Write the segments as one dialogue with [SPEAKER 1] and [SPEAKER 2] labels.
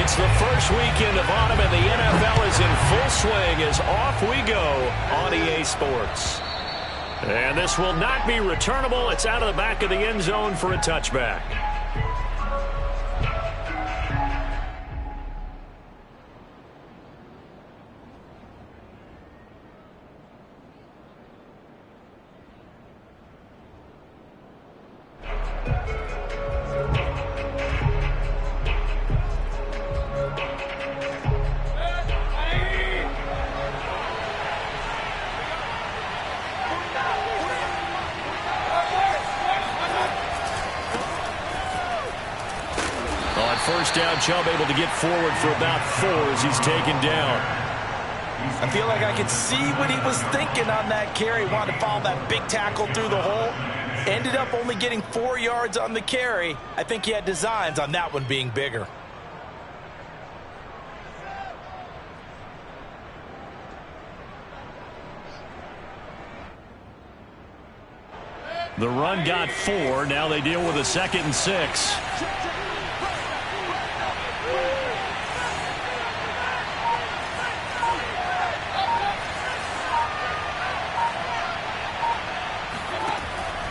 [SPEAKER 1] It's the first weekend of autumn, and the NFL is in full swing as off we go on EA Sports. And this will not be returnable. It's out of the back of the end zone for a touchback. First down, Chubb able to get forward for about 4 as he's taken down.
[SPEAKER 2] I feel like I could see what he was thinking on that carry. Wanted to follow that big tackle through the hole. Ended up only getting 4 yards on the carry. I think he had designs on that one being bigger.
[SPEAKER 1] The run got 4. Now they deal with a 2nd and 6.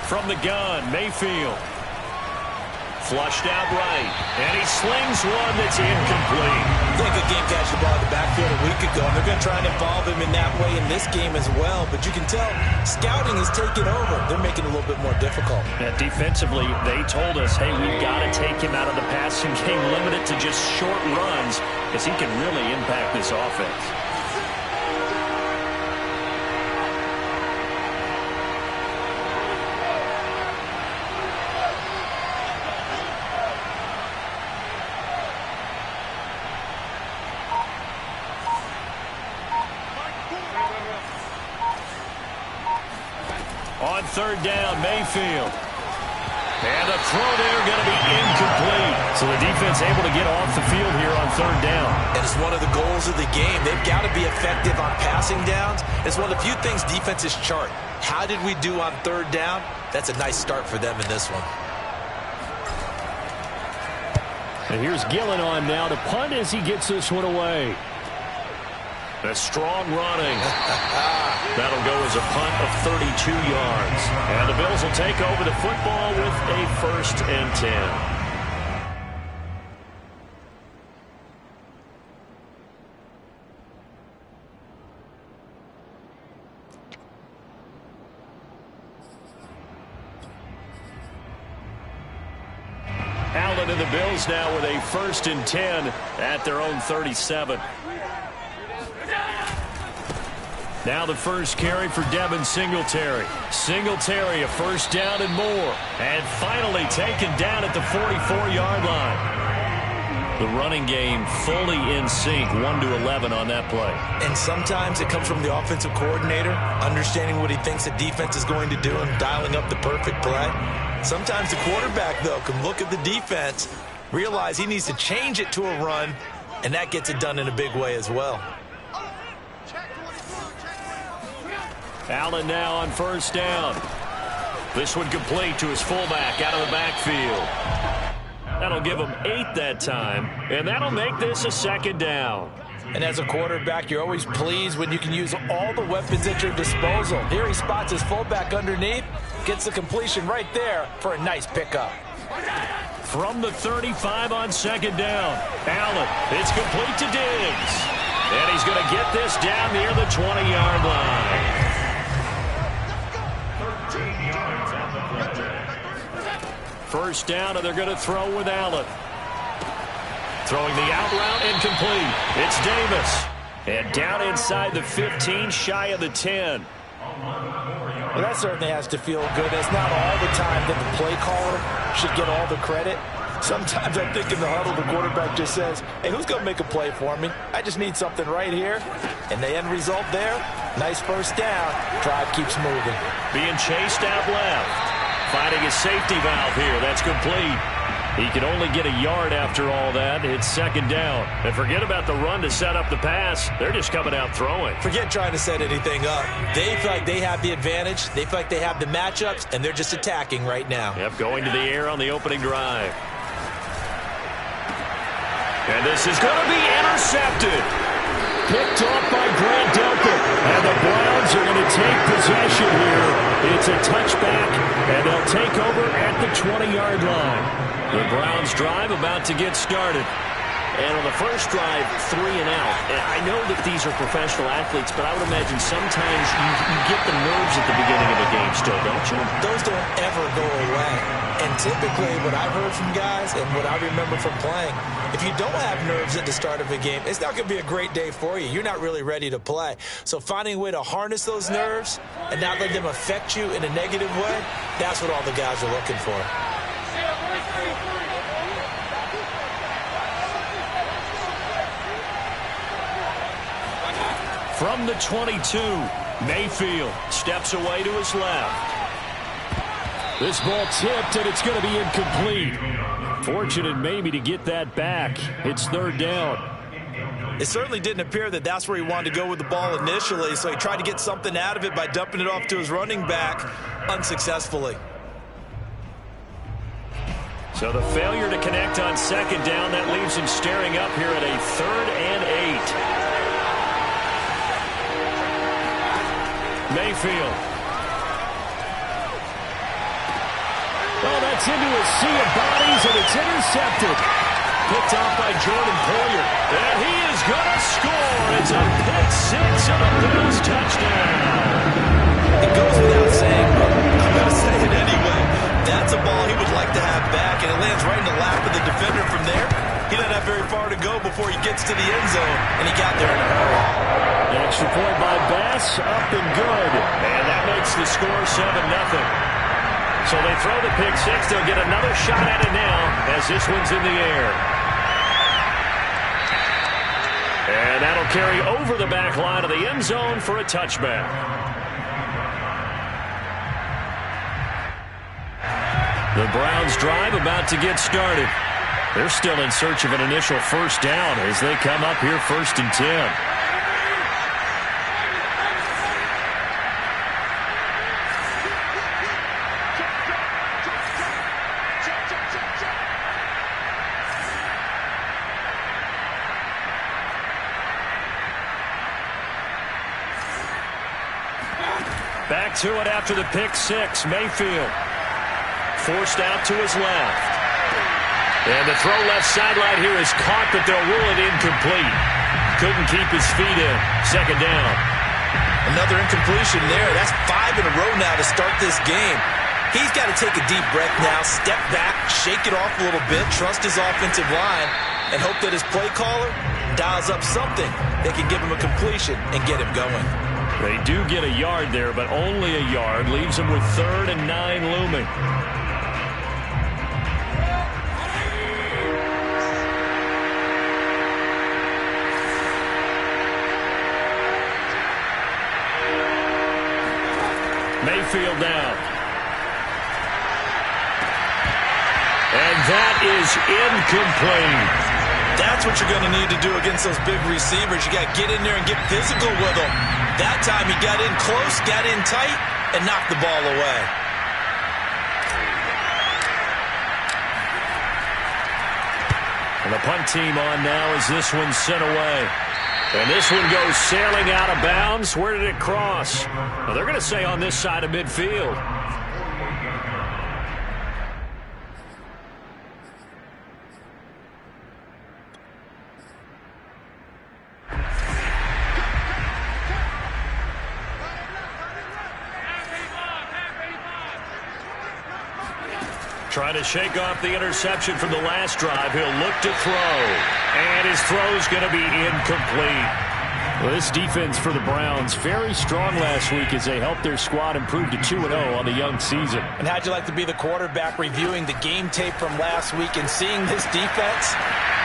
[SPEAKER 1] From the gun, Mayfield. Flushed out right. And he slings one that's incomplete.
[SPEAKER 2] They could game catch the ball in the backfield a week ago, and they're going to try and involve him in that way in this game as well. But you can tell scouting is taking over. They're making it a little bit more difficult.
[SPEAKER 1] Yeah, defensively, they told us, hey, we've got to take him out of the passing game, limit it to just short runs, because he can really impact this offense. On 3rd down, Mayfield. And the throw there going to be incomplete. So the defense able to get off the field here on 3rd down.
[SPEAKER 2] And it's one of the goals of the game. They've got to be effective on passing downs. It's one of the few things defenses chart. How did we do on 3rd down? That's a nice start for them in this one.
[SPEAKER 1] And here's Gillen on now to punt as he gets this one away. A strong running. That'll go as a punt of 32 yards. And the Bills will take over the football with a 1st and 10. Allen and the Bills now with a 1st and 10 at their own 37. Now the first carry for Devin Singletary. Singletary, a 1st down and more. And finally taken down at the 44-yard line. The running game fully in sync, 1-11 on that play.
[SPEAKER 2] And sometimes it comes from the offensive coordinator, understanding what he thinks the defense is going to do and dialing up the perfect play. Sometimes the quarterback, though, can look at the defense, realize he needs to change it to a run, and that gets it done in a big way as well.
[SPEAKER 1] Allen now on 1st down. This one complete to his fullback out of the backfield. That'll give him 8 that time, and that'll make this a 2nd down.
[SPEAKER 2] And as a quarterback, you're always pleased when you can use all the weapons at your disposal. Here he spots his fullback underneath, gets the completion right there for a nice pickup.
[SPEAKER 1] From the 35 on 2nd down, Allen, it's complete to Diggs. And he's going to get this down near the 20-yard line. 1st down, and they're going to throw with Allen. Throwing the out route, incomplete. It's Davis. And down inside the 15, shy of the 10.
[SPEAKER 2] Well, that certainly has to feel good. It's not all the time that the play caller should get all the credit. Sometimes I think in the huddle, the quarterback just says, hey, who's going to make a play for me? I just need something right here. And the end result there, nice 1st down. Drive keeps moving.
[SPEAKER 1] Being chased out left. Finding his safety valve here. That's complete. He can only get a yard after all that. It's 2nd down. And forget about the run to set up the pass. They're just coming out throwing.
[SPEAKER 2] Forget trying to set anything up. They feel like they have the advantage. They feel like they have the matchups, and they're just attacking right now.
[SPEAKER 1] Yep, going to the air on the opening drive. And this is going to be intercepted. Picked off by Grant Delpit. And the Browns are going to take possession here. It's a touchback, and they'll take over at the 20-yard line. The Browns drive about to get started.
[SPEAKER 3] And on the first drive, 3 and out. And I know that these are professional athletes, but I would imagine sometimes you get the nerves at the beginning of a game still, don't you?
[SPEAKER 2] Those don't ever go away. And typically what I've heard from guys and what I remember from playing, if you don't have nerves at the start of a game, it's not going to be a great day for you. You're not really ready to play. So finding a way to harness those nerves and not let them affect you in a negative way, that's what all the guys are looking for.
[SPEAKER 1] From the 22, Mayfield steps away to his left. This ball tipped, and it's going to be incomplete. Fortunate maybe to get that back. It's third down.
[SPEAKER 2] It certainly didn't appear that that's where he wanted to go with the ball initially, so he tried to get something out of it by dumping it off to his running back unsuccessfully.
[SPEAKER 1] So the failure to connect on second down, that leaves him staring up here at a 3rd and 8. Mayfield. Oh, that's into a sea of bodies, and it's intercepted. Picked off by Jordan Poyer. And he is going to score. It's a pick six and a Bills touchdown.
[SPEAKER 2] It goes without saying, but I'm going to say it anyway. That's a ball he would like to have back, and it lands right in the lap of the defender from there. He doesn't have very far to go before he gets to the end zone, and he got there in a hurry.
[SPEAKER 1] An extra point by Bass, up and good. And that makes the score 7-0. So they throw the pick six. They'll get another shot at it now as this one's in the air. And that'll carry over the back line of the end zone for a touchback. The Browns drive about to get started. They're still in search of an initial first down as they come up here 1st and 10. Back to it after the pick six. Mayfield forced out to his left. And the throw left sideline here is caught, but they'll rule it incomplete. Couldn't keep his feet in. Second down.
[SPEAKER 2] Another incompletion there. That's 5 in a row now to start this game. He's got to take a deep breath now, step back, shake it off a little bit, trust his offensive line, and hope that his play caller dials up something that can give him a completion and get him going.
[SPEAKER 1] They do get a yard there, but only a yard. Leaves them with 3rd and 9 looming. Mayfield now. And that is incomplete.
[SPEAKER 2] That's what you're going to need to do against those big receivers. You got to get in there and get physical with them. That time he got in close, got in tight, and knocked the ball away.
[SPEAKER 1] And the punt team on now as this one's sent away. And this one goes sailing out of bounds. Where did it cross? Well, they're going to say on this side of midfield. Trying to shake off the interception from the last drive. He'll look to throw. And his throw's going to be incomplete. Well, this defense for the Browns, very strong last week as they helped their squad improve to 2-0 on the young season.
[SPEAKER 2] And how'd you like to be the quarterback reviewing the game tape from last week and seeing this defense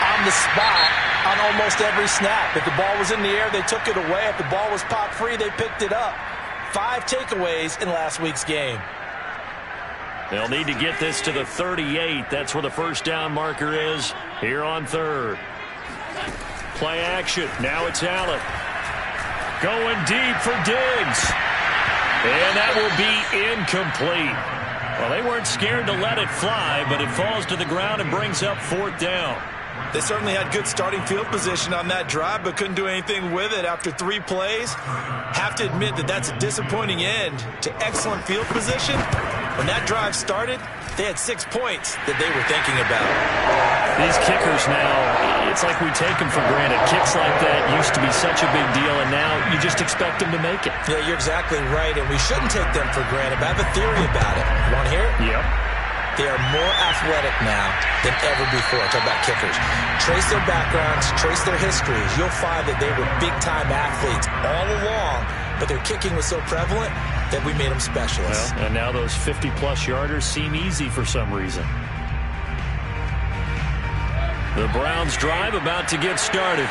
[SPEAKER 2] on the spot on almost every snap? If the ball was in the air, they took it away. If the ball was popped free, they picked it up. 5 takeaways in last week's game.
[SPEAKER 1] They'll need to get this to the 38. That's where the first down marker is here on 3rd. Play action. Now it's Allen. Going deep for Diggs. And that will be incomplete. Well, they weren't scared to let it fly, but it falls to the ground and brings up 4th down.
[SPEAKER 2] They certainly had good starting field position on that drive, but couldn't do anything with it after 3 plays. Have to admit that that's a disappointing end to excellent field position. When that drive started, they had 6 points that they were thinking about.
[SPEAKER 1] These kickers now, it's like we take them for granted. Kicks like that used to be such a big deal, and now you just expect them to make it.
[SPEAKER 2] Yeah, you're exactly right, and we shouldn't take them for granted. But I have a theory about it. You want to hear it?
[SPEAKER 1] Yep.
[SPEAKER 2] They are more athletic now than ever before. Talk about kickers. Trace their backgrounds, trace their histories. You'll find that they were big-time athletes all along, but their kicking was so prevalent that we made them specialists.
[SPEAKER 1] Well, and now those 50-plus yarders seem easy for some reason. The Browns drive about to get started.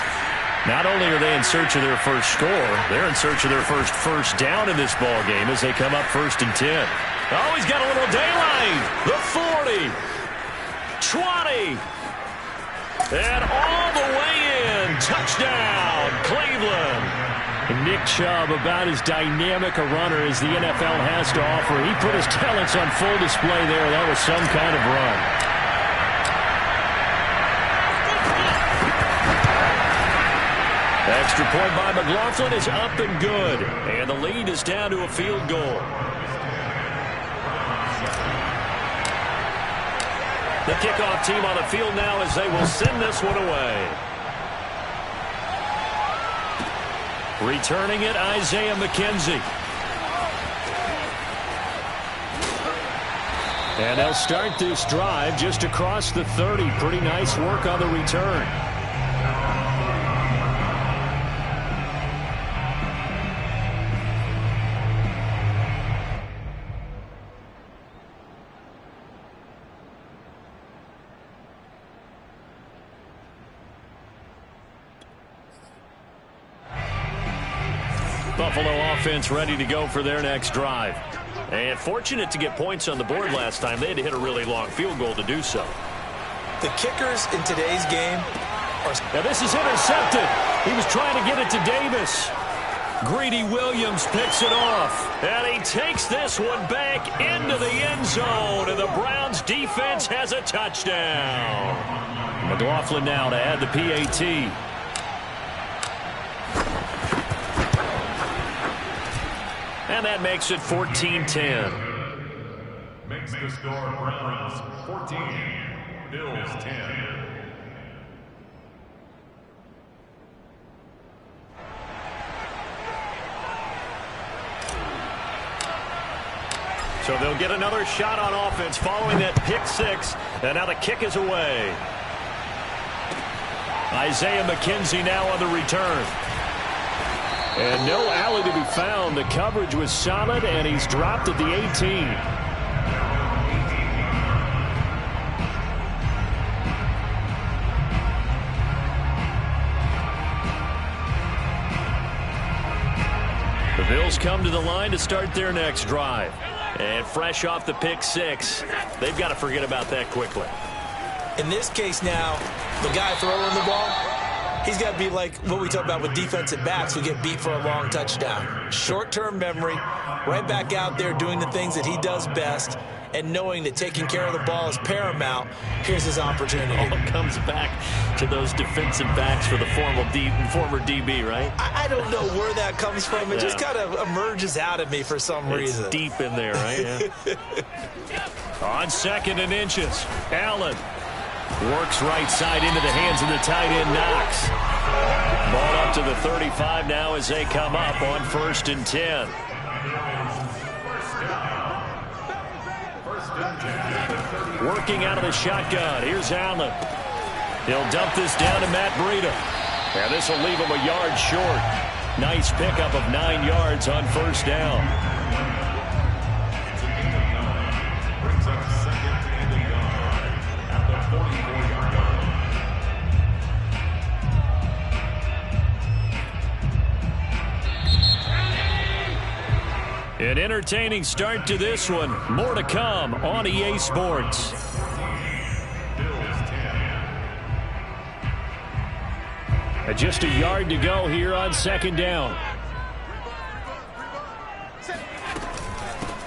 [SPEAKER 1] Not only are they in search of their first score, they're in search of their first down in this ball game as they come up 1st and 10. Oh, he's got a little daylight. The 40. 20. And all the way in. Touchdown, Cleveland. Nick Chubb, about as dynamic a runner as the NFL has to offer. He put his talents on full display there. That was some kind of run. Extra point by McLaughlin is up and good. And the lead is down to a field goal. The kickoff team on the field now as they will send this one away. Returning it, Isaiah McKenzie. And they'll start this drive just across the 30. Pretty nice work on the return. Buffalo offense ready to go for their next drive. And fortunate to get points on the board last time. They had to hit a really long field goal to do so.
[SPEAKER 2] The kickers in today's game are...
[SPEAKER 1] Now this is intercepted. He was trying to get it to Davis. Greedy Williams picks it off. And he takes this one back into the end zone. And the Browns defense has a touchdown. McLaughlin now to add the PAT. And that makes it 14-10.
[SPEAKER 4] Makes the score Browns 14, Bills 10.
[SPEAKER 1] So they'll get another shot on offense following that pick six. And now the kick is away. Isaiah McKenzie now on the return. And no alley to be found. The coverage was solid, and he's dropped at the 18. The Bills come to the line to start their next drive. And fresh off the pick six, they've got to forget about that quickly.
[SPEAKER 2] In this case now, the guy throwing the ball, he's got to be like what we talk about with defensive backs who get beat for a long touchdown. Short-term memory, right back out there doing the things that he does best, and knowing that taking care of the ball is paramount. Here's his opportunity.
[SPEAKER 3] All comes back to those defensive backs for the former DB, right?
[SPEAKER 2] I don't know where that comes from. It just kind of emerges out of me for some reason.
[SPEAKER 3] It's deep in there, right?
[SPEAKER 1] Yeah. On 2nd and inches, Allen works right side into the hands of the tight end, Knox. Ball up to the 35 now as they come up on 1st and 10. Working out of the shotgun. Here's Allen. He'll dump this down to Matt Breida. And this will leave him a yard short. Nice pickup of 9 yards on 1st down.
[SPEAKER 4] Brings up 2nd and a yard at the 44-yard line.
[SPEAKER 1] An entertaining start to this one. More to come on EA Sports. Just a yard to go here on 2nd down.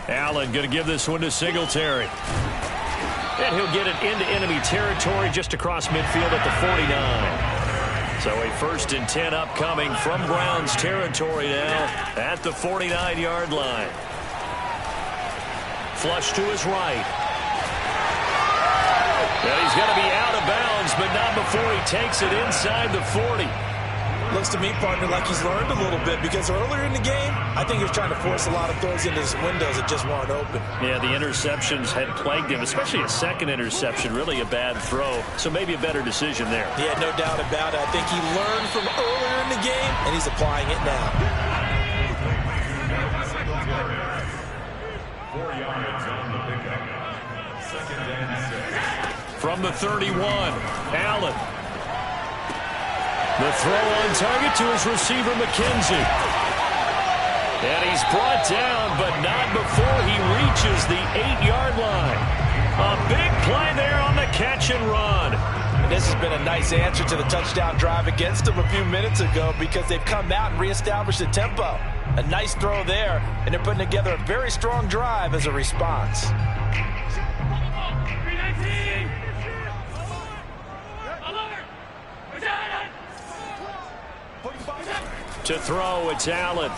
[SPEAKER 1] Allen going to give this one to Singletary. And he'll get it into enemy territory just across midfield at the 49. So a 1st and 10 upcoming from Browns territory now at the 49-yard line. Flush to his right. And he's going to be out of bounds, but not before he takes it inside the 40.
[SPEAKER 2] Looks to me, partner, like he's learned a little bit because earlier in the game, I think he was trying to force a lot of throws into his windows that just weren't open.
[SPEAKER 1] Yeah, the interceptions had plagued him, especially a second interception, really a bad throw. So maybe a better decision there.
[SPEAKER 2] Yeah, no doubt about it. I think he learned from earlier in the game, and he's applying it now.
[SPEAKER 4] 4 yards on the pickup. 2nd and 6.
[SPEAKER 1] From the 31, Allen. The throw on target to his receiver, McKenzie. And he's brought down, but not before he reaches the 8-yard line. A big play there on the catch and run.
[SPEAKER 2] And this has been a nice answer to the touchdown drive against them a few minutes ago because they've come out and reestablished the tempo. A nice throw there, and they're putting together a very strong drive as a response.
[SPEAKER 1] To throw, it's Allen.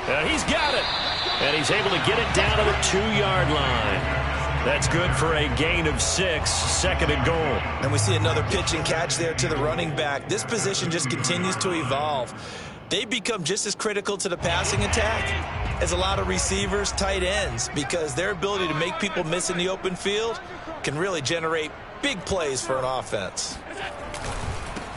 [SPEAKER 1] And he's got it. And he's able to get it down to the 2-yard line. That's good for a gain of 6, 2nd and goal.
[SPEAKER 2] And we see another pitch and catch there to the running back. This position just continues to evolve. They become just as critical to the passing attack as a lot of receivers, tight ends, because their ability to make people miss in the open field can really generate big plays for an offense.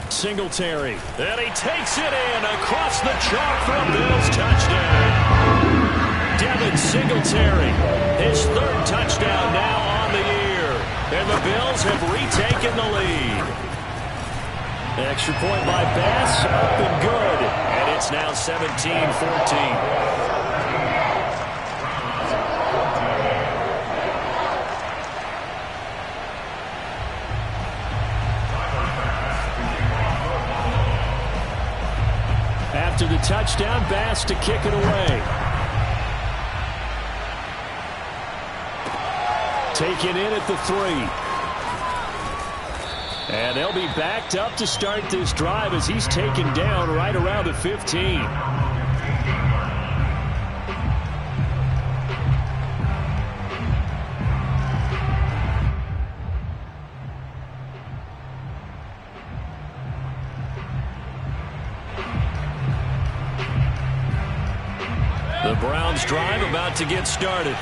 [SPEAKER 1] Singletary. And he takes it in across the chalk for a Bills touchdown. Devin Singletary, his 3rd touchdown now on the year. And the Bills have retaken the lead. Extra point by Bass, up and good. And it's now 17-14. After the touchdown, Bass to kick it away. Taken in at the 3. And they'll be backed up to start this drive as he's taken down right around the 15. The Browns drive about to get started.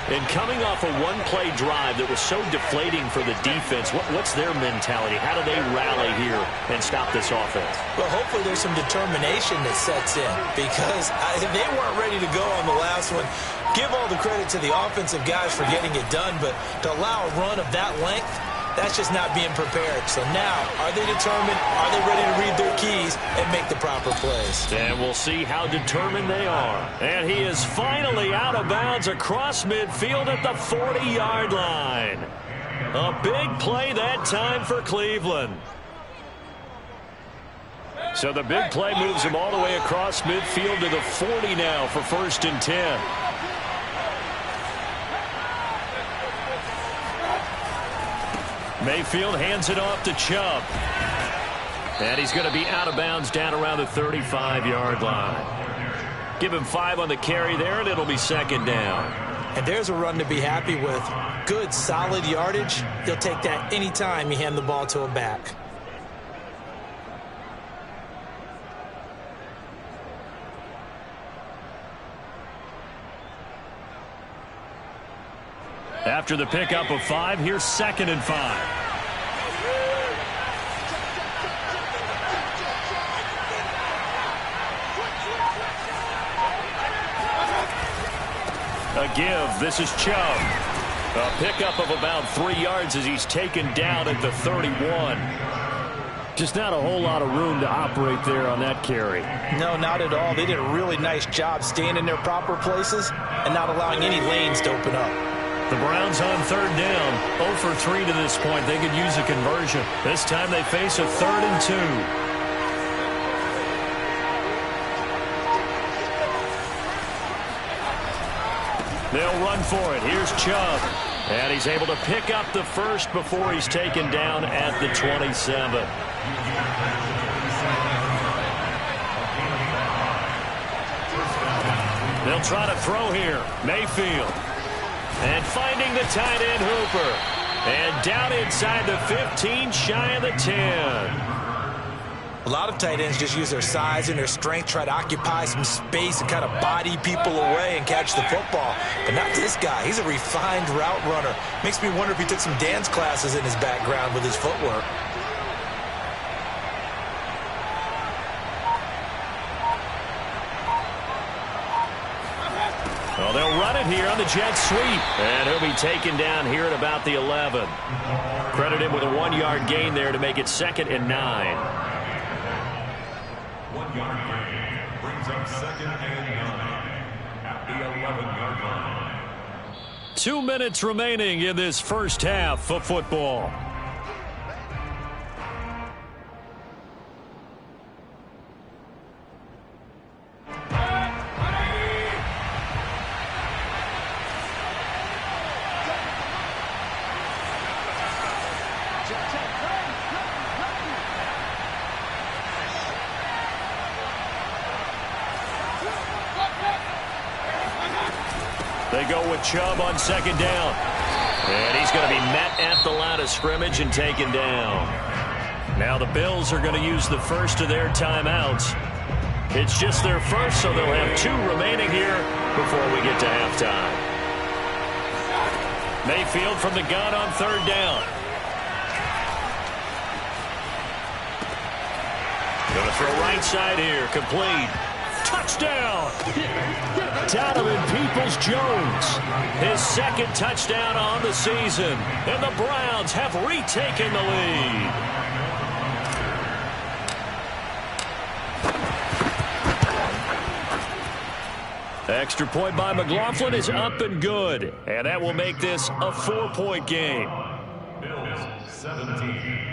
[SPEAKER 1] And coming off a one-play drive that was so deflating for the defense, what's their mentality? How do they rally here and stop this offense?
[SPEAKER 2] Well, hopefully there's some determination that sets in because they weren't ready to go on the last one. Give all the credit to the offensive guys for getting it done, but to allow a run of that length, that's just not being prepared. So now, are they determined? Are they ready to read their keys and make the proper plays?
[SPEAKER 1] And we'll see how determined they are. And he is finally out of bounds across midfield at the 40-yard line. A big play that time for Cleveland. So the big play moves him all the way across midfield to the 40 now for 1st and 10. Mayfield hands it off to Chubb. And he's going to be out of bounds down around the 35-yard line. Give him 5 on the carry there, and it'll be 2nd down.
[SPEAKER 2] And there's a run to be happy with. Good, solid yardage. He'll take that anytime you hand the ball to a back.
[SPEAKER 1] After the pickup of 5, here's 2nd and 5. A give. This is Chubb. A pickup of about 3 yards as he's taken down at the 31. Just not a whole lot of room to operate there on that carry.
[SPEAKER 2] No, not at all. They did a really nice job staying in their proper places and not allowing any lanes to open up.
[SPEAKER 1] The Browns on 3rd down. 0 for 3 to this point. They could use a conversion. This time they face a 3rd and 2. They'll run for it. Here's Chubb. And he's able to pick up the first before he's taken down at the 27. They'll try to throw here. Mayfield. And finding the tight end Hooper. And down inside the 15, shy of the 10.
[SPEAKER 2] A lot of tight ends just use their size and their strength, try to occupy some space and kind of body people away and catch the football. But not this guy. He's a refined route runner. Makes me wonder if he took some dance classes in his background with his footwork.
[SPEAKER 1] Well, they'll run it here on the jet sweep. And he'll be taken down here at about the 11. Credit him with a 1-yard gain there to make it 2nd and 9.
[SPEAKER 4] 1-yard gain brings up 2nd and 9 at the 11-yard line.
[SPEAKER 1] 2 minutes remaining in this first half of football. They go with Chubb on 2nd down. And he's going to be met at the line of scrimmage and taken down. Now the Bills are going to use the first of their timeouts. It's just their first, so they'll have 2 remaining here before we get to halftime. Mayfield from the gun on 3rd down. Going to throw right side here, complete. Touchdown! Donovan Peoples-Jones, his 2nd touchdown on the season, and the Browns have retaken the lead. Extra point by McLaughlin is up and good, and that will make this a 4-point game.
[SPEAKER 4] Bills 17.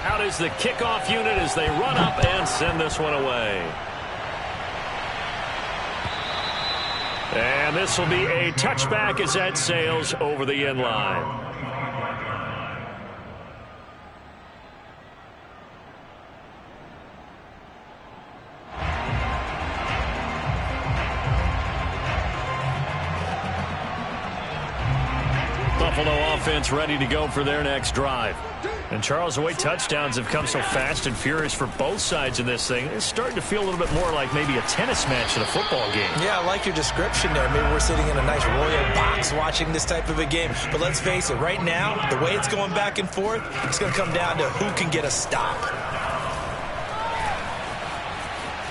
[SPEAKER 1] Out is the kickoff unit as they run up and send this one away. And this will be a touchback as that sails over the end line. Buffalo offense ready to go for their next drive. And, Charles, the way touchdowns have come so fast and furious for both sides in this thing, it's starting to feel a little bit more like maybe a tennis match than a football game. Yeah, I like your description there. Maybe we're sitting in a nice royal box watching this type of a game. But let's face it, right now, the way it's going back and forth, it's going to come down to who can get a stop.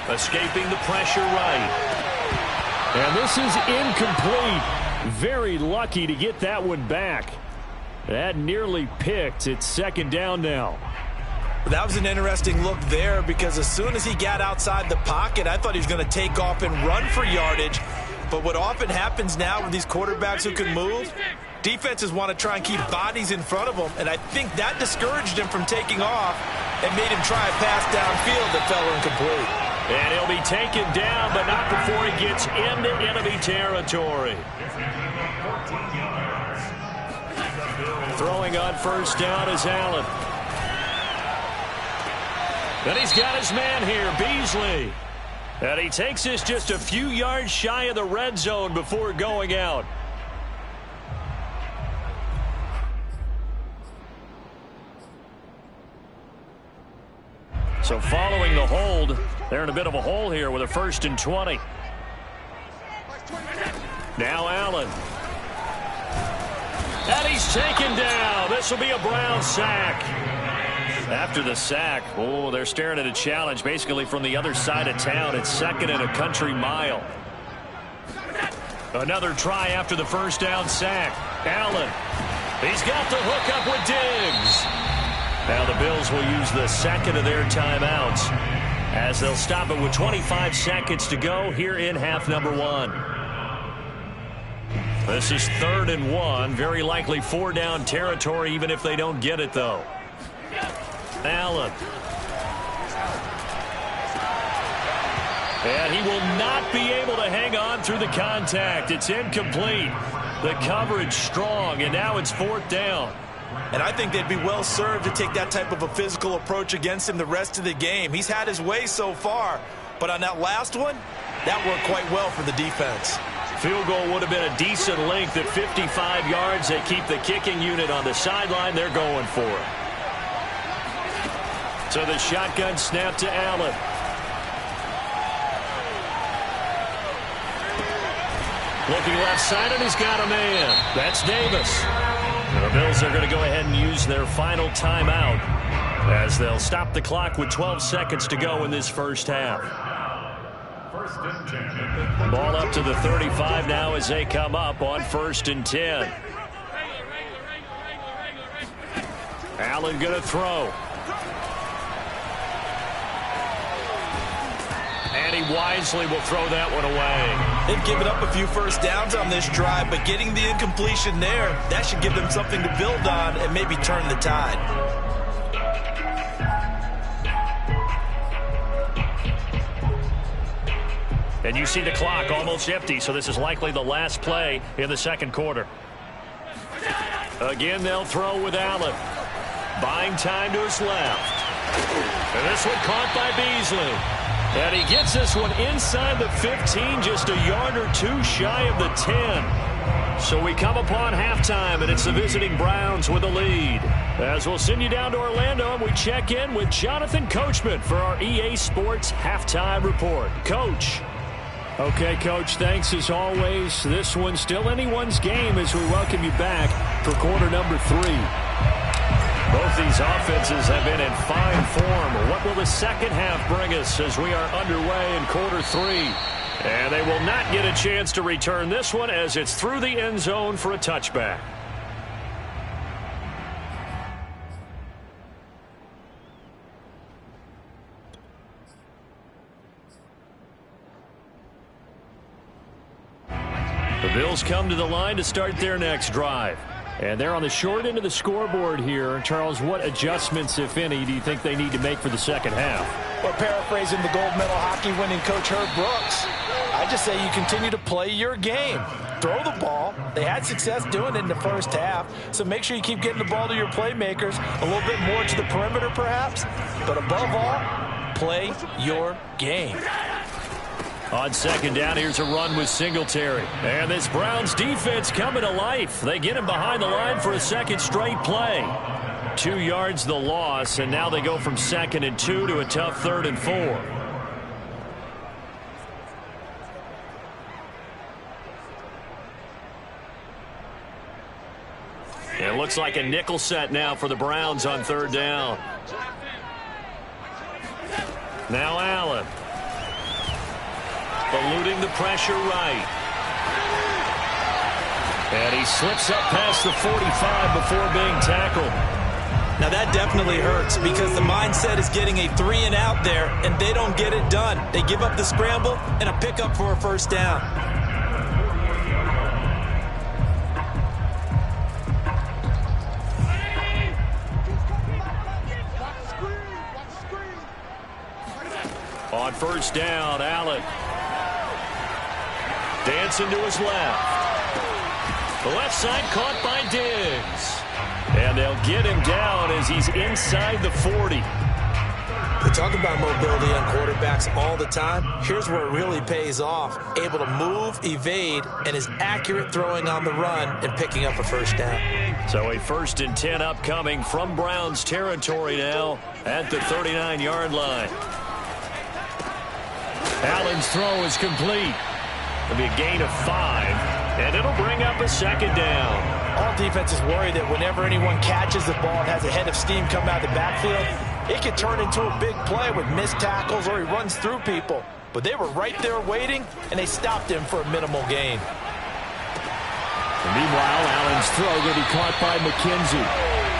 [SPEAKER 1] Escaping the pressure right. And this is incomplete. Very lucky to get that one back. That nearly picked. It's 2nd down now. That was an interesting look there because as soon as he got outside the pocket, I thought he was going to take off and run for yardage. But what often happens now with these quarterbacks who can move, defenses want to try and keep bodies in front of them, and I think that discouraged him from taking off and made him try a pass downfield that fell incomplete. And he'll be taken down, but not before he gets into enemy territory. Throwing on 1st down is Allen. And he's got his man here, Beasley. And he takes this just a few yards shy of the red zone before going out. So following the hold, they're in a bit of a hole here with a 1st and 20. Now Allen. And he's taken down. This will be a Brown sack. After the sack, oh, they're staring at a challenge basically from the other side of town. It's 2nd and a country mile. Another try after the 1st down sack. Allen. He's got the hook up with Diggs. Now the Bills will use the 2nd of their timeouts as they'll stop it with 25 seconds to go here in half number 1. This is 3rd and 1. Very likely 4-down territory, even if they don't get it, though. Allen. And he will not be able to hang on through the contact. It's incomplete. The coverage strong, and now it's 4th down.
[SPEAKER 2] And I think they'd be well served to take that type of a physical approach against him the rest of the game. He's had his way so far, but on that last one, that worked quite well for the defense.
[SPEAKER 1] Field goal would have been a decent length at 55 yards. They keep the kicking unit on the sideline. They're going for it. So the shotgun snap to Allen. Looking left side, and he's got a man. That's Davis. The Bills are going to go ahead and use their final timeout as they'll stop the clock with 12 seconds to go in this first half. Ball up to the 35 now as they come up on 1st and 10. Allen going to throw. And he wisely will throw that one away.
[SPEAKER 2] They've given up a few first downs on this drive, but getting the incompletion there, that should give them something to build on and maybe turn the tide.
[SPEAKER 1] And you see the clock almost empty, so this is likely the last play in the second quarter. Again, they'll throw with Allen. Buying time to his left. And this one caught by Beasley. And he gets this one inside the 15, just a yard or two shy of the 10. So we come upon halftime, and it's the visiting Browns with a lead. As we'll send you down to Orlando, and we check in with Jonathan Coachman for our EA Sports Halftime Report. Coach. Okay, Coach, thanks as always. This one's still anyone's game as we welcome you back for quarter number 3. Both these offenses have been in fine form. What will the second half bring us as we are underway in quarter 3? And they will not get a chance to return this one as it's through the end zone for a touchback. The Bills come to the line to start their next drive. And they're on the short end of the scoreboard here. Charles, what adjustments, if any, do you think they need to make for the second half?
[SPEAKER 2] Well, paraphrasing the gold medal hockey winning coach Herb Brooks, I just say you continue to play your game. Throw the ball. They had success doing it in the first half, so make sure you keep getting the ball to your playmakers, a little bit more to the perimeter perhaps, but above all, play your game.
[SPEAKER 1] On second down, here's a run with Singletary. And this Browns defense coming to life. They get him behind the line for a second straight play. 2 yards the loss, and now they go from 2nd and 2 to a tough 3rd and 4. It looks like a nickel set now for the Browns on 3rd down. Now Allen. Eluding the pressure right. And he slips up past the 45 before being tackled.
[SPEAKER 2] Now that definitely hurts because the mindset is getting a 3-and-out there, and they don't get it done. They give up the scramble and a pickup for a first down.
[SPEAKER 1] On 1st down, Allen. Dancing to his left. The left side caught by Diggs. And they'll get him down as he's inside the 40.
[SPEAKER 2] We talk about mobility on quarterbacks all the time. Here's where it really pays off. Able to move, evade, and is accurate throwing on the run and picking up a first down.
[SPEAKER 1] So a 1st and 10 upcoming from Browns territory now at the 39-yard line. Allen's throw is complete. It'll be a gain of 5, and it'll bring up a 2nd down.
[SPEAKER 2] All defenses worry that whenever anyone catches the ball and has a head of steam come out of the backfield, it could turn into a big play with missed tackles or he runs through people. But they were right there waiting, and they stopped him for a minimal gain.
[SPEAKER 1] And meanwhile, Allen's throw going to be caught by McKenzie.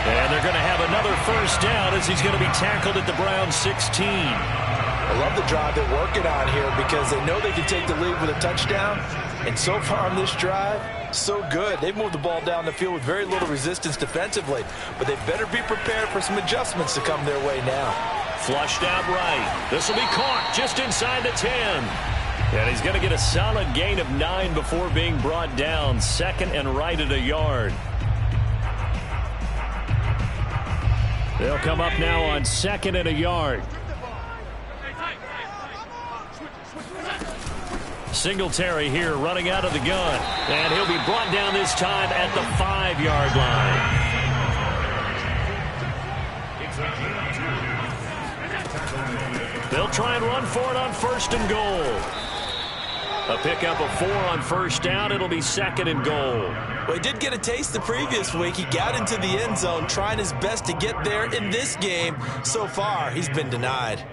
[SPEAKER 1] And they're going to have another first down as he's going to be tackled at the Browns 16.
[SPEAKER 2] I love the drive they're working on here because they know they can take the lead with a touchdown. And so far on this drive, so good. They've moved the ball down the field with very little resistance defensively, but they better be prepared for some adjustments to come their way now.
[SPEAKER 1] Flushed out right. This will be caught just inside the 10. And he's going to get a solid gain of 9 before being brought down. Second and right at a yard. They'll come up now on second and a yard. Singletary here running out of the gun. And he'll be brought down this time at the 5-yard line. They'll try and run for it on first and goal. A pickup of 4 on first down. It'll be second and goal.
[SPEAKER 2] Well, he did get a taste the previous week. He got into the end zone trying his best to get there in this game. So far, he's been denied.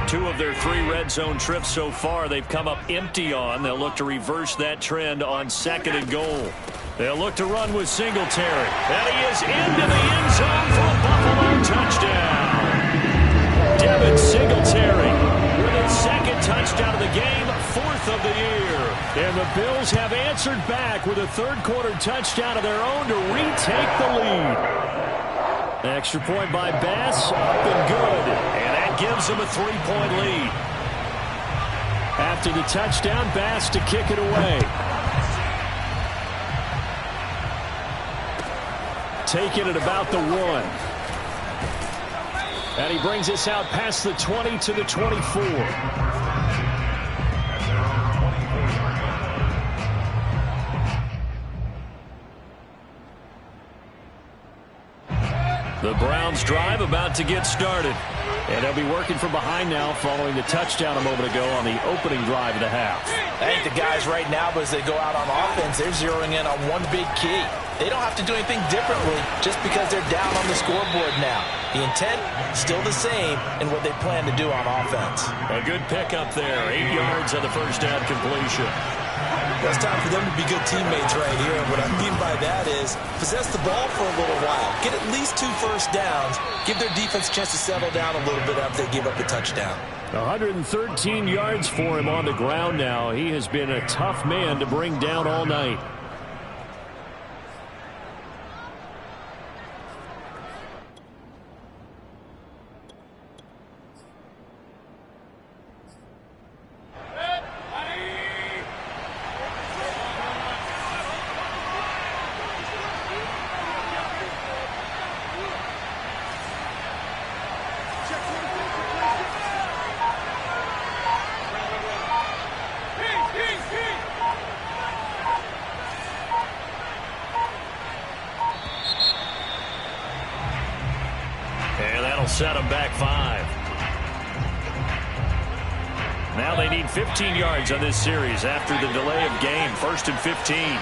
[SPEAKER 1] 2 of their 3 red zone trips so far they've come up empty on. They'll look to reverse that trend on second and goal. They'll look to run with Singletary. And he is into the end zone for a Buffalo touchdown. Devin Singletary with his second touchdown of the game, 4th of the year. And the Bills have answered back with a third-quarter touchdown of their own to retake the lead. Extra point by Bass, up and good. And that gives them a 3-point lead. After the touchdown, Bass to kick it away. Taking it about the 1. And he brings us out past the 20 to the 24. The Browns drive about to get started. And they'll be working from behind now following the touchdown a moment ago on the opening drive of the half.
[SPEAKER 2] I think the guys right now, as they go out on offense, they're zeroing in on one big key. They don't have to do anything differently just because they're down on the scoreboard now. The intent, still the same in what they plan to do on offense.
[SPEAKER 1] A good pickup there. 8 yards on the first down completion.
[SPEAKER 2] Well, it's time for them to be good teammates right here. And what I mean by that is possess the ball for a little while. Get at least 2 first downs. Give their defense a chance to settle down a little bit after they give up the touchdown.
[SPEAKER 1] 113 yards for him on the ground now. He has been a tough man to bring down all night. Set them back 5. Now they need 15 yards on this series after the delay of game. 1st and 15.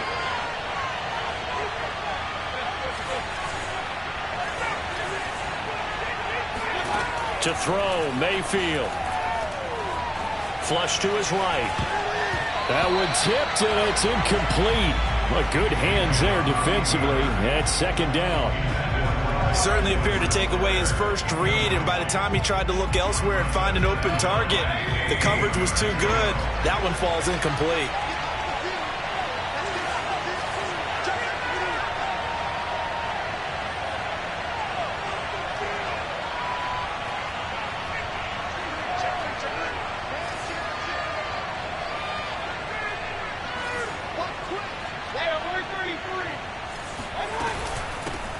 [SPEAKER 1] To throw, Mayfield. Flush to his right. That one tipped, and it's incomplete. But good hands there defensively at second down.
[SPEAKER 2] Certainly appeared to take away his first read, and by the time he tried to look elsewhere and find an open target, the coverage was too good. That one falls incomplete.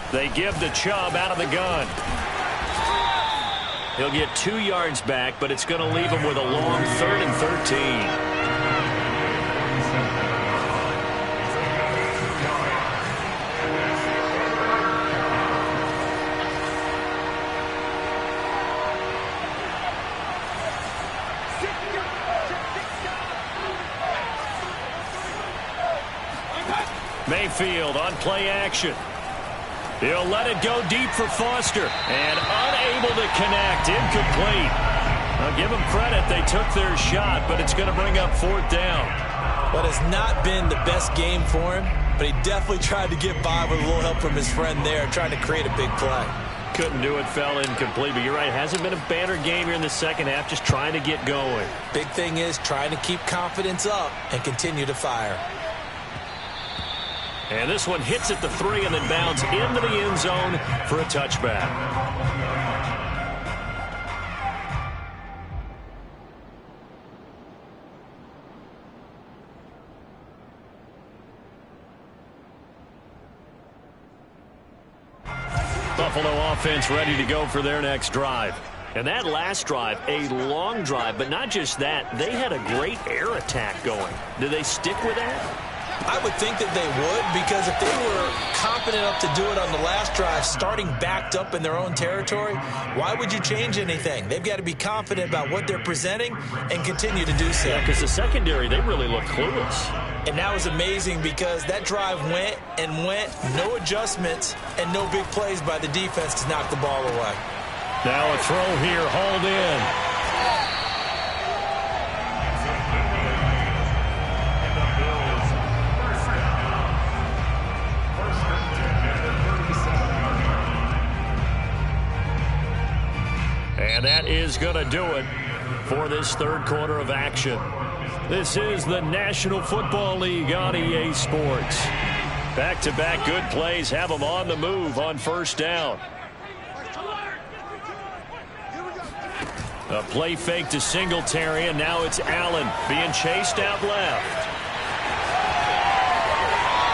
[SPEAKER 1] They give to Chubb out of the gun. He'll get 2 yards back, but it's going to leave him with a long 3rd and 13. Mayfield on play action. He'll let it go deep for Foster. And unable to connect. Incomplete. I'll give them credit. They took their shot, but it's going to bring up 4th down.
[SPEAKER 2] But it's not been the best game for him, but he definitely tried to get by with a little help from his friend there, trying to create a big play.
[SPEAKER 1] couldn't do it, fell incomplete. But you're right, hasn't been a banner game here in the second half, just trying to get going.
[SPEAKER 2] Big thing is trying to keep confidence up and continue to fire.
[SPEAKER 1] And this one hits at the 3 and then bounds into the end zone for a touchback. Buffalo offense ready to go for their next drive.
[SPEAKER 3] And that last drive, a long drive, but not just that. They had a great air attack going. Do they stick with that?
[SPEAKER 2] I would think that they would, because if they were confident enough to do it on the last drive, starting backed up in their own territory, why would you change anything? They've got to be confident about what they're presenting and continue to do so.
[SPEAKER 3] Yeah, because the secondary, they really look clueless.
[SPEAKER 2] And that was amazing because that drive went and went, no adjustments and no big plays by the defense to knock the ball away.
[SPEAKER 1] Now a throw here, hauled in. And that is going to do it for this third quarter of action. This is the National Football League on EA Sports. Back-to-back good plays have them on the move on first down. A play fake to Singletary, and now it's Allen being chased out left.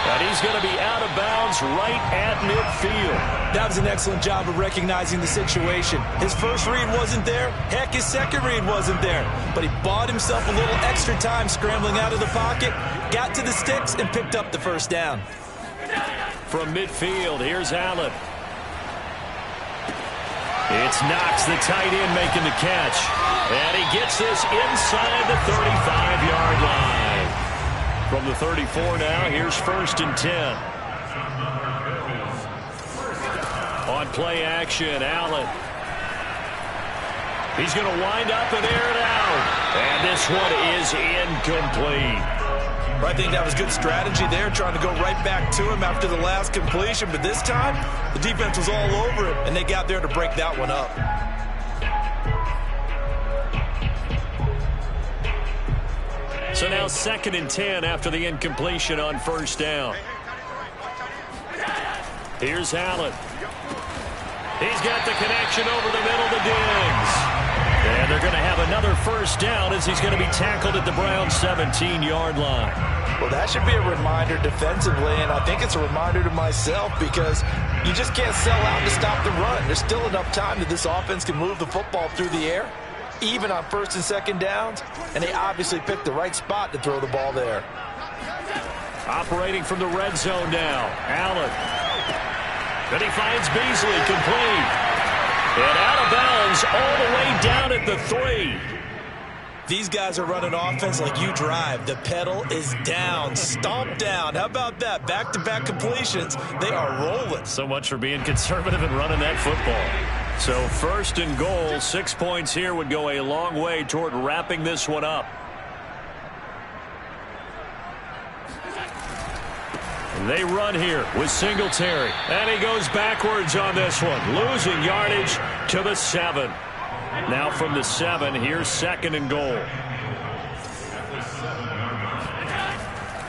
[SPEAKER 1] And he's going to be out of bounds right at midfield.
[SPEAKER 2] That was an excellent job of recognizing the situation. His first read wasn't there. Heck, his second read wasn't there. But he bought himself a little extra time scrambling out of the pocket, got to the sticks, and picked up the first down.
[SPEAKER 1] From midfield, here's Allen. It's Knox, the tight end, making the catch. And he gets this inside the 35-yard line. From the 34 now, here's 1st and 10. On play action, Allen. He's going to wind up and air it out. And this one is incomplete.
[SPEAKER 2] I think that was good strategy there, trying to go right back to him after the last completion. But this time, the defense was all over him, and they got there to break that one up.
[SPEAKER 1] So now 2nd and 10 after the incompletion on first down. Here's Allen. He's got the connection over the middle to Diggs. And they're going to have another first down as he's going to be tackled at the Browns' 17-yard line.
[SPEAKER 2] Well, that should be a reminder defensively, and I think it's a reminder to myself because you just can't sell out to stop the run. There's still enough time that this offense can move the football through the air, even on 1st and 2nd downs, and they obviously picked the right spot to throw the ball there.
[SPEAKER 1] Operating from the red zone now, Allen. Then he finds Beasley, complete. And out of bounds all the way down at the 3.
[SPEAKER 2] These guys are running offense like you drive. The pedal is down, stomp down. How about that? Back-to-back completions. They are rolling.
[SPEAKER 1] So much for being conservative and running that football. So 1st and goal, 6 points here would go a long way toward wrapping this one up. They run here with Singletary. And he goes backwards on this one, losing yardage to the 7. Now from the 7, here's 2nd and goal.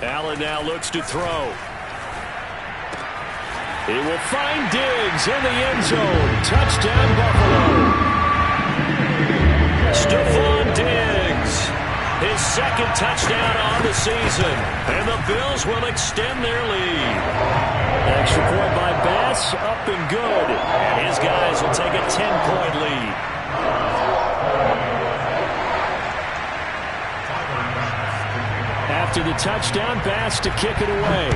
[SPEAKER 1] Allen now looks to throw. He will find Diggs in the end zone. Touchdown, Buffalo. Stephon Diggs. His 2nd touchdown on the season. And the Bills will extend their lead. Extra point by Bass, up and good. And his guys will take a 10-point lead. After the touchdown, Bass to kick it away.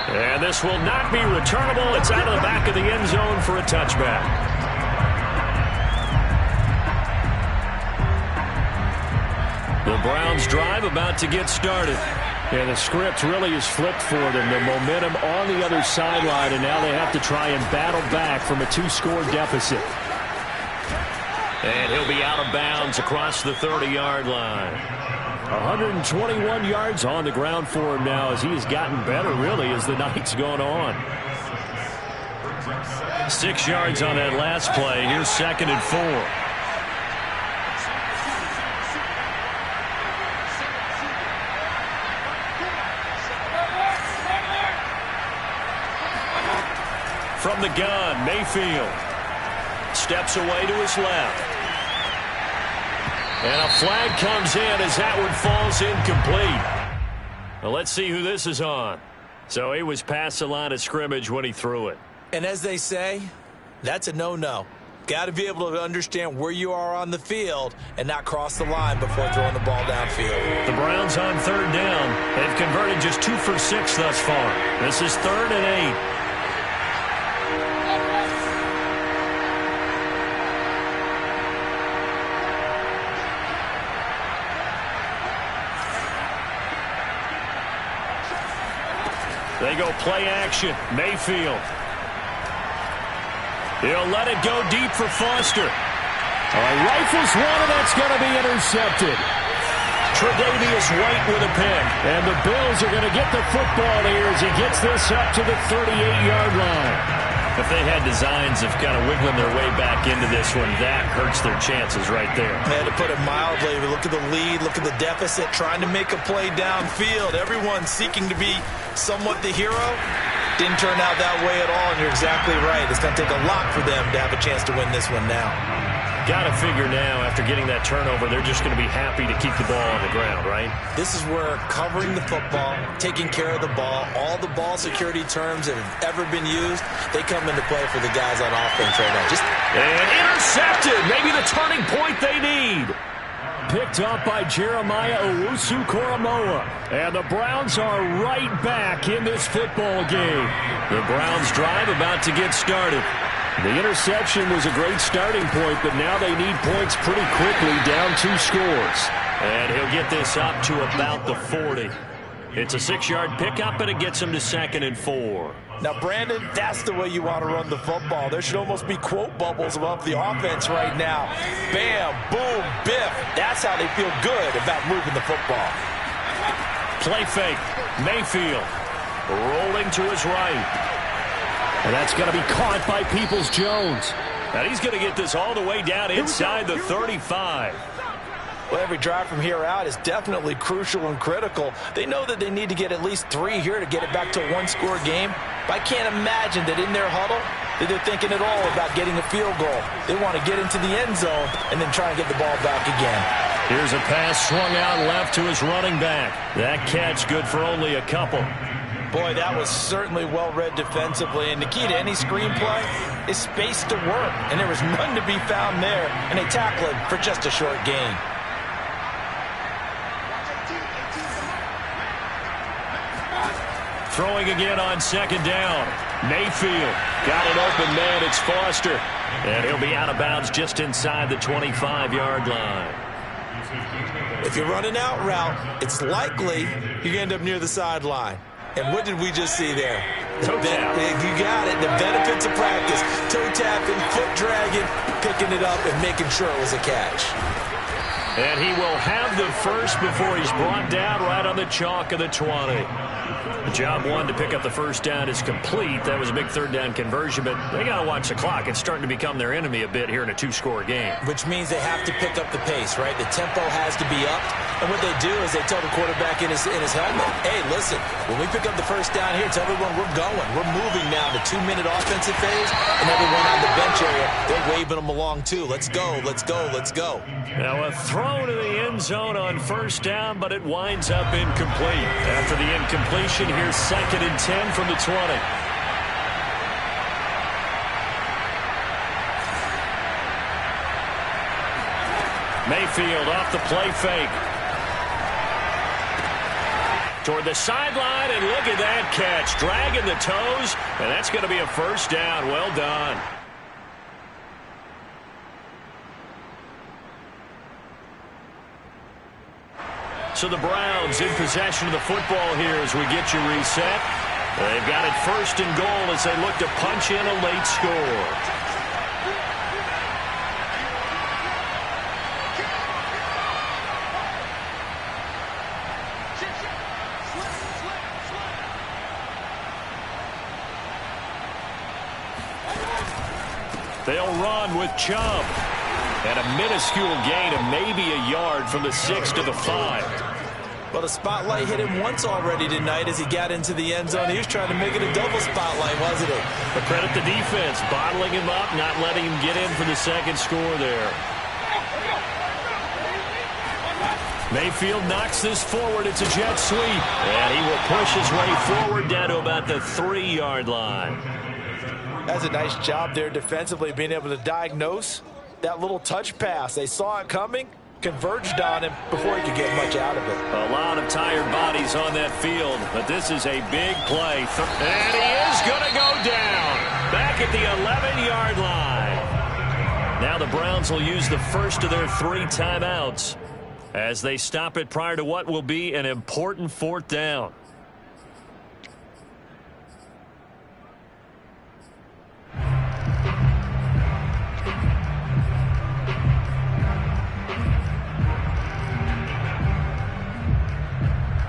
[SPEAKER 1] And this will not be returnable. It's out of the back of the end zone for a touchback. The Browns drive about to get started. And the script really is flipped for them. The momentum on the other sideline, and now they have to try and battle back from a 2-score deficit. And he'll be out of bounds across the 30-yard line. 121 yards on the ground for him now as he has gotten better, really, as the night's gone on. 6 yards on that last play. Here's 2nd and 4. From the gun, Mayfield steps away to his left. And a flag comes in as that one falls incomplete. Well, let's see who this is on. So he was past the line of scrimmage when he threw it.
[SPEAKER 2] And as they say, that's a no-no. Got to be able to understand where you are on the field and not cross the line before throwing the ball downfield.
[SPEAKER 1] The Browns on 3rd down. They've converted just 2 for 6 thus far. This is 3rd and 8. They go play action. Mayfield. He'll let it go deep for Foster. Rifles one, and that's going to be intercepted. Tre'Davious White with a pick. And the Bills are going to get the football here as he gets this up to the 38-yard line. If they had designs of kind of wiggling their way back into this one, that hurts their chances right there.
[SPEAKER 2] They had to put it mildly. Look at the lead, look at the deficit, trying to make a play downfield. Everyone seeking to be somewhat the hero. Didn't turn out that way at all, and you're exactly right. It's going to take a lot for them to have a chance to win this one now.
[SPEAKER 1] Got to figure now, after getting that turnover, they're just going to be happy to keep the ball on the ground, right?
[SPEAKER 2] This is where covering the football, taking care of the ball, all the ball security terms that have ever been used, they come into play for the guys on offense right now.
[SPEAKER 1] And intercepted! Maybe the turning point they need. Picked up by Jeremiah Owusu-Koramoah. And the Browns are right back in this football game. The Browns drive about to get started. The interception was a great starting point, but now they need points pretty quickly, down 2 scores. And he'll get this up to about the 40. It's a 6-yard pickup, and it gets him to 2nd and 4.
[SPEAKER 2] Now, Brandon, that's the way you want to run the football. There should almost be quote bubbles above the offense right now. Bam, boom, biff. That's how they feel good about moving the football.
[SPEAKER 1] Play fake. Mayfield rolling to his right. And that's going to be caught by Peoples-Jones. And he's going to get this all the way down inside the 35.
[SPEAKER 2] Well, every drive from here out is definitely crucial and critical. They know that they need to get at least 3 here to get it back to a 1-score game. But I can't imagine that in their huddle that they're thinking at all about getting a field goal. They want to get into the end zone and then try and get the ball back again.
[SPEAKER 1] Here's a pass swung out left to his running back. That catch good for only a couple.
[SPEAKER 2] Boy, that was certainly well-read defensively. And the key to any screenplay is space to work. And there was none to be found there. And they tackled for just a short gain.
[SPEAKER 1] Throwing again on 2nd down. Mayfield got an open man. It's Foster. And he'll be out of bounds just inside the 25-yard line.
[SPEAKER 2] If you're running out route, it's likely you're going to end up near the sideline. And what did we just see there?
[SPEAKER 1] Toe tap.
[SPEAKER 2] You got it. The benefits of practice. Toe tapping, foot dragging, picking it up, and making sure it was a catch.
[SPEAKER 1] And he will have the first before he's brought down right on the chalk of the 20. The job one to pick up the first down is complete. That was a big 3rd down conversion, but they got to watch the clock. It's starting to become their enemy a bit here in a 2-score game.
[SPEAKER 2] Which means they have to pick up the pace, right? The tempo has to be upped. And what they do is they tell the quarterback in his helmet, hey, listen, when we pick up the first down here, tell everyone we're going. We're moving now to 2-minute offensive phase, and everyone on the bench area, they're waving them along too. Let's go, let's go, let's go.
[SPEAKER 1] Now a throw to the end zone on 1st down, but it winds up incomplete. After the incompletion, here's 2nd and 10 from the 20. Mayfield off the play fake. Toward the sideline, and look at that catch. Dragging the toes, and that's going to be a first down. Well done. So the Browns in possession of the football here as we get you reset. They've got it 1st and goal as they look to punch in a late score. on with Chubb. And a minuscule gain of maybe a yard from the 6 to the 5.
[SPEAKER 2] Well, the spotlight hit him once already tonight as he got into the end zone. He was trying to make it a double spotlight, wasn't it?
[SPEAKER 1] But credit the defense, bottling him up, not letting him get in for the second score there. Mayfield knocks this forward. It's a jet sweep. And he will push his way forward down to about the 3-yard line.
[SPEAKER 2] That's a nice job there defensively, being able to diagnose that little touch pass. They saw it coming, converged on him before he could get much out of it.
[SPEAKER 1] A lot of tired bodies on that field, but this is a big play. And he is going to go down back at the 11-yard line. Now the Browns will use the first of their 3 timeouts as they stop it prior to what will be an important 4th down.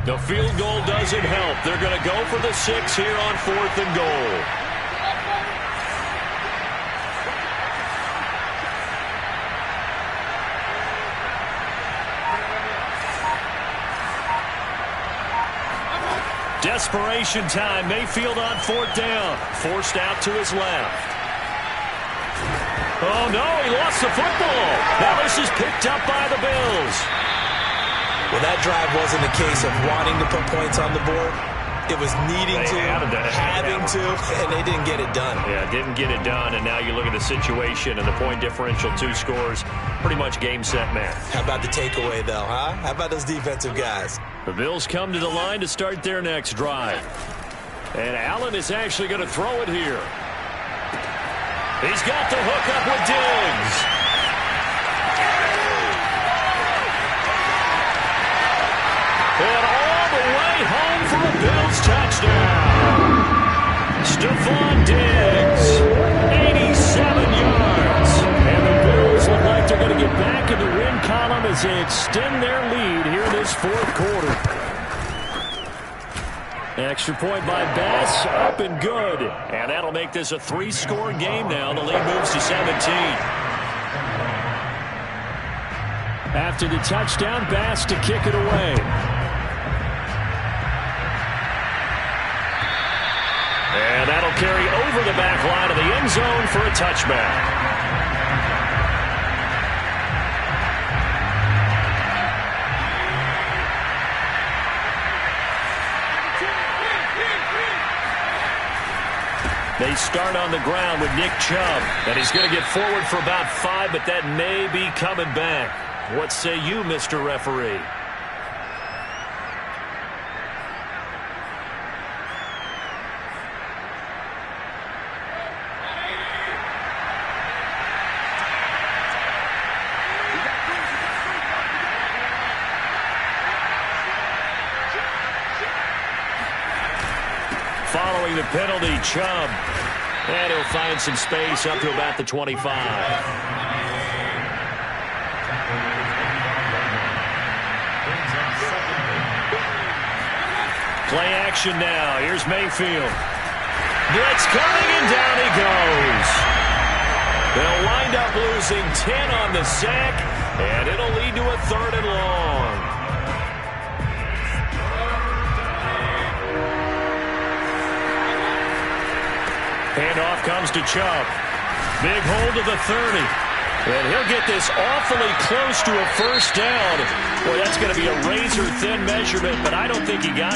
[SPEAKER 1] The field goal doesn't help. They're going to go for the 6 here on 4th and goal. Desperation time. Mayfield on 4th down. Forced out to his left. Oh, no, he lost the football. Now this is picked up by the Bills.
[SPEAKER 2] Well, that drive wasn't a case of wanting to put points on the board. It was needing to, having to, and they didn't get it done.
[SPEAKER 1] Yeah, didn't get it done, and now you look at the situation and the point differential, 2 scores, pretty much game, set, match.
[SPEAKER 2] How about the takeaway, though, huh? How about those defensive guys?
[SPEAKER 1] The Bills come to the line to start their next drive. And Allen is actually going to throw it here. He's got the hook up with Diggs. And all the way home for a Bills touchdown. Stephon Diggs, 87 yards. And the Bills look like they're going to get back in the win column as they extend their lead here in this 4th quarter. Extra point by Bass, up and good. And that'll make this a 3-score game now. The lead moves to 17. After the touchdown, Bass to kick it away. And that'll carry over the back line of the end zone for a touchback. They start on the ground with Nick Chubb. And he's going to get forward for about 5, but that may be coming back. What say you, Mr. Referee? Following the penalty, Chubb. And he'll find some space up to about the 25. Play action now. Here's Mayfield. Blitz coming, and down he goes. They'll wind up losing 10 on the sack, and it'll lead to a 3rd and long. Handoff comes to Chubb. Big hold to the 30. And he'll get this awfully close to a 1st down. Boy, that's going to be a razor-thin measurement, but I don't think he got